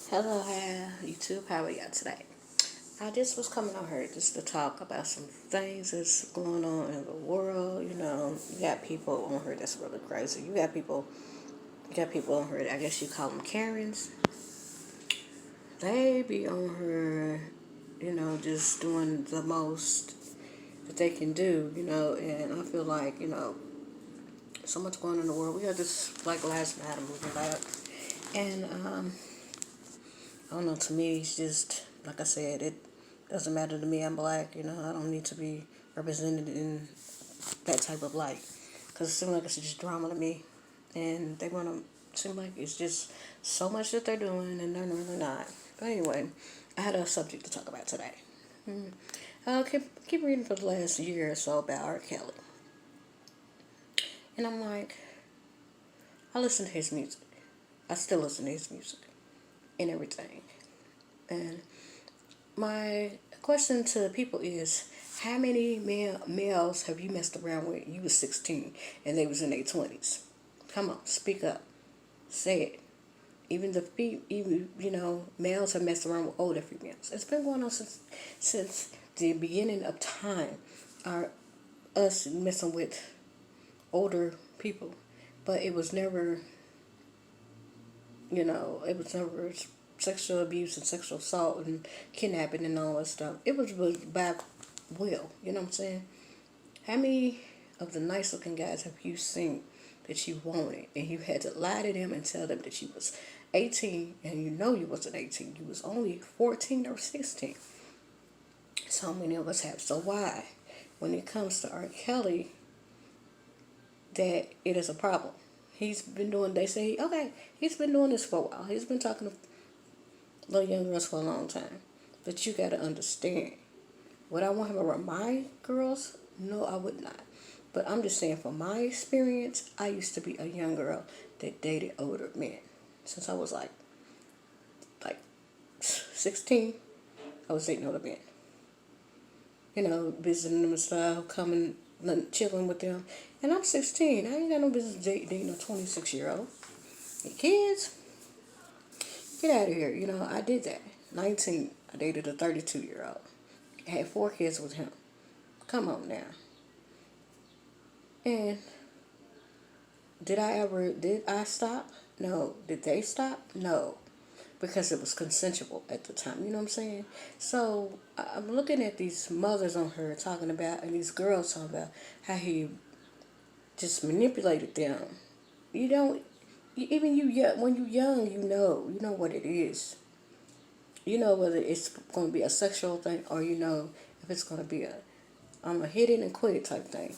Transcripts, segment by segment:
Hello, hi, YouTube. How are y'all today? I just was coming on here just to talk about some things that's going on in the world. You got people on here that's really crazy. You got people on here. I guess you call them Karens. They be on here, just doing the most that they can do. And I feel like so much going on in the world. We had this like last night a movie about, and I don't know, to me, it's just, like I said, it doesn't matter to me. I'm black, I don't need to be represented in that type of light. Because it seems like it's just drama to me. And they want to seem like it's just so much that they're doing, and they're really not. But anyway, I had a subject to talk about today. Keep reading for the last year or so about Rkelly. And I'm like, I listen to his music. I still listen to his music and everything. And my question to people is, how many males have you messed around with? You was 16 and they was in their 20s. Come on, speak up, say it. Even males have messed around with older females. It's been going on since the beginning of time. Us messing with older people, but it was never sexual abuse and sexual assault and kidnapping and all that stuff. It was by will. You know what I'm saying? How many of the nice looking guys have you seen that you wanted and you had to lie to them and tell them that you was 18 and you wasn't 18? You was only 14 or 16. So many of us have. So why, when it comes to R. Kelly, that it is a problem? He's been doing, they say, okay, he's been doing this for a while. He's been talking to little young girls for a long time. But you got to understand, would I want him around my girls? No, I would not. But I'm just saying, from my experience, I used to be a young girl that dated older men. Since I was like 16, I was dating older men. Visiting them and stuff, coming, chilling with them. And I'm 16. I ain't got no business dating a 26-year-old. And kids, get out of here. I did that. 19, I dated a 32-year-old. I had 4 kids with him. Come on now. And did I stop? No. Did they stop? No. Because it was consensual at the time. You know what I'm saying? So I'm looking at these mothers on her talking about, and these girls talking about how he just manipulated them. You don't, even when you're young, you know what it is. You know whether it's going to be a sexual thing, or if it's going to be a hit it and quit it type thing.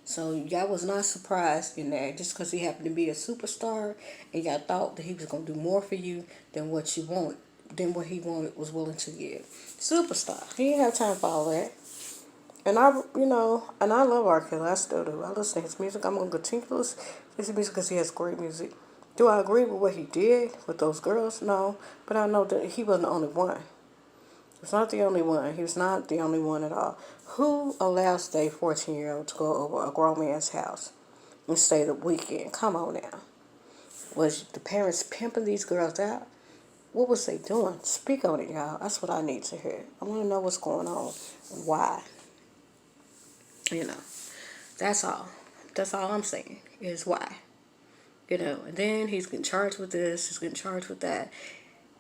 So y'all was not surprised in that, just because he happened to be a superstar, and y'all thought that he was going to do more for you than what you wanted, than what he was willing to give. Superstar. He didn't have time for all that. And I love R. Kelly. I still do. I listen to his music. I'm going to continue to listen to his music because he has great music. Do I agree with what he did with those girls? No. But I know that he wasn't the only one. He's not the only one. He was not the only one at all. Who allows a 14-year-old to go over a grown man's house and stay the weekend? Come on now. Was the parents pimping these girls out? What was they doing? Speak on it, y'all. That's what I need to hear. I want to know what's going on. Why? That's all. That's all I'm saying is why. And then he's getting charged with this. He's getting charged with that.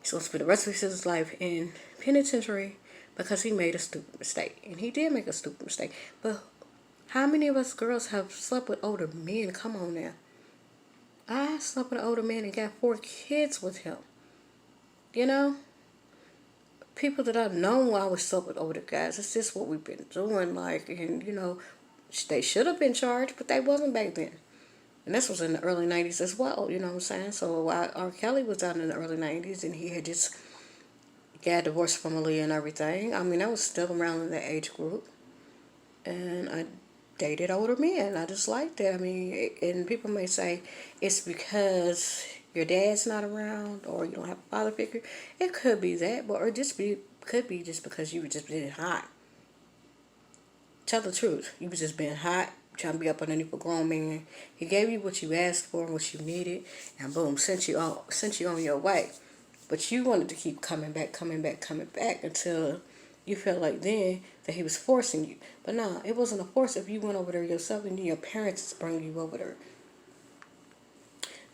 He's going to spend the rest of his life in penitentiary because he made a stupid mistake. And he did make a stupid mistake. But how many of us girls have slept with older men? Come on now. I slept with an older man and got 4 kids with him. People that I've known while I was slept with older guys. It's just what we've been doing. They should have been charged, but they wasn't back then. And this was in the early 90s as well, you know what I'm saying? So while R. Kelly was out in the early 90s and he had just got divorced from Aaliyah and everything, I mean, I was still around in that age group. And I dated older men. I just liked that. I mean, and people may say it's because your dad's not around or you don't have a father figure. It could be that, but could be just because you were just being hot. Tell the truth. You was just being hot, trying to be up underneath a grown man. He gave you what you asked for and what you needed, and boom, sent you on your way. But you wanted to keep coming back, coming back, coming back until you felt like then that he was forcing you. But no, it wasn't a force if you went over there yourself and your parents bring you over there.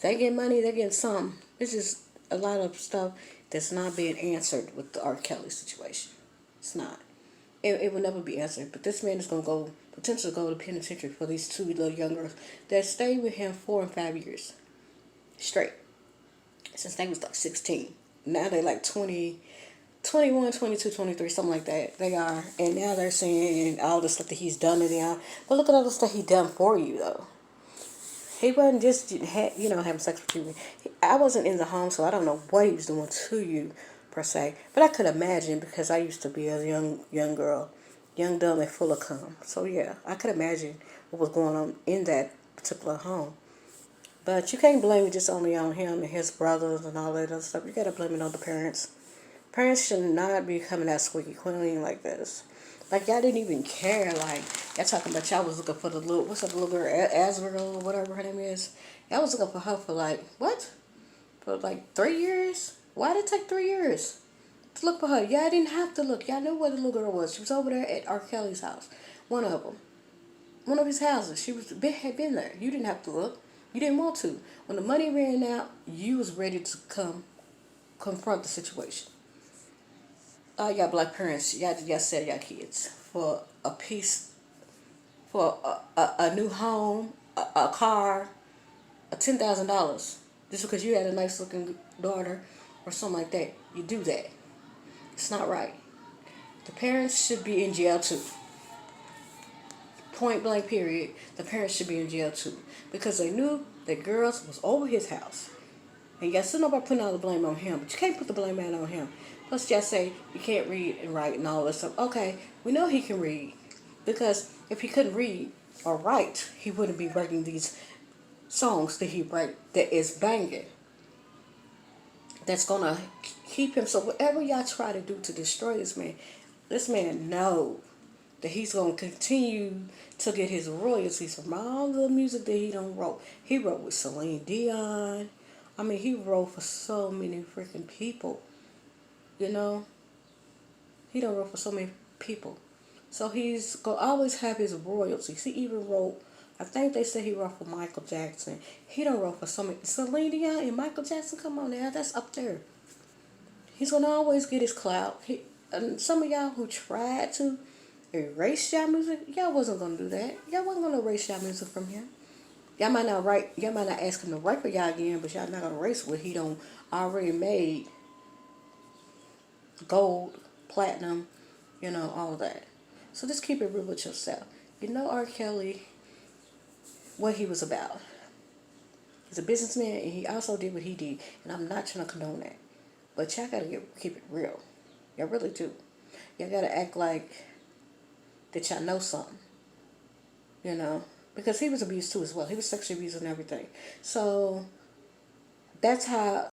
They get money, they get some. It's just a lot of stuff that's not being answered with the R. Kelly situation. It's not. It will never be answered. But this man is going to go, potentially go to penitentiary for these two little young girls that stayed with him 4 and 5 years straight. Since they was like 16. Now they like 20, 21, 22, 23, something like that. They are. And now they're saying all the stuff that he's done to them. But look at all the stuff he done for you, though. He wasn't just, having sex with you. I wasn't in the home, so I don't know what he was doing to you, per se. But I could imagine because I used to be a young girl. Young, dumb, and full of cum. So, yeah, I could imagine what was going on in that particular home. But you can't blame it just only on him and his brothers and all that other stuff. You gotta blame it on the parents. Parents should not be coming out squeaky clean like this. Like, y'all didn't even care. Like, y'all talking about y'all was looking for the little, what's that little girl, Azrael or whatever her name is. Y'all was looking for her for like, what? For like 3 years? Why did it take 3 years to look for her? Y'all didn't have to look. Y'all knew where the little girl was. She was over there at R. Kelly's house. One of them. One of his houses. She had been there. You didn't have to look. You didn't want to. When the money ran out, you was ready to confront the situation. All y'all black parents, y'all sell y'all kids for a piece, for a new home, a car, $10,000, just because you had a nice looking daughter or something like that. You do that. It's not right. The parents should be in jail too. Point blank period. The parents should be in jail too because they knew that girls was over his house. And y'all still nobody putting all the blame on him, but you can't put the blame out on him. Plus, y'all say you can't read and write and all that stuff. Okay, we know he can read because if he couldn't read or write, he wouldn't be writing these songs that he write that is banging. That's gonna keep him. So whatever y'all try to do to destroy this man know that he's gonna continue to get his royalties from all the music that he done wrote. He wrote with Celine Dion. I mean, he wrote for so many freaking people. You know, he done wrote for so many people. So he's gonna always have his royalties. He even wrote, I think they said he wrote for Michael Jackson. He done wrote for so many. Celine Dion and Michael Jackson, come on now, that's up there. He's gonna always get his clout. And some of y'all who tried to erase y'all music, y'all wasn't gonna do that. Y'all wasn't gonna erase y'all music from him. Y'all might not ask him to write for y'all again, but y'all not gonna erase what he done already made. Gold, platinum, all of that. So just keep it real with yourself. You know R. Kelly, what he was about. He's a businessman and he also did what he did. And I'm not trying to condone that. But y'all gotta keep it real. Y'all really do. Y'all gotta act like that y'all know something. Because he was abused too as well. He was sexually abused and everything. So that's how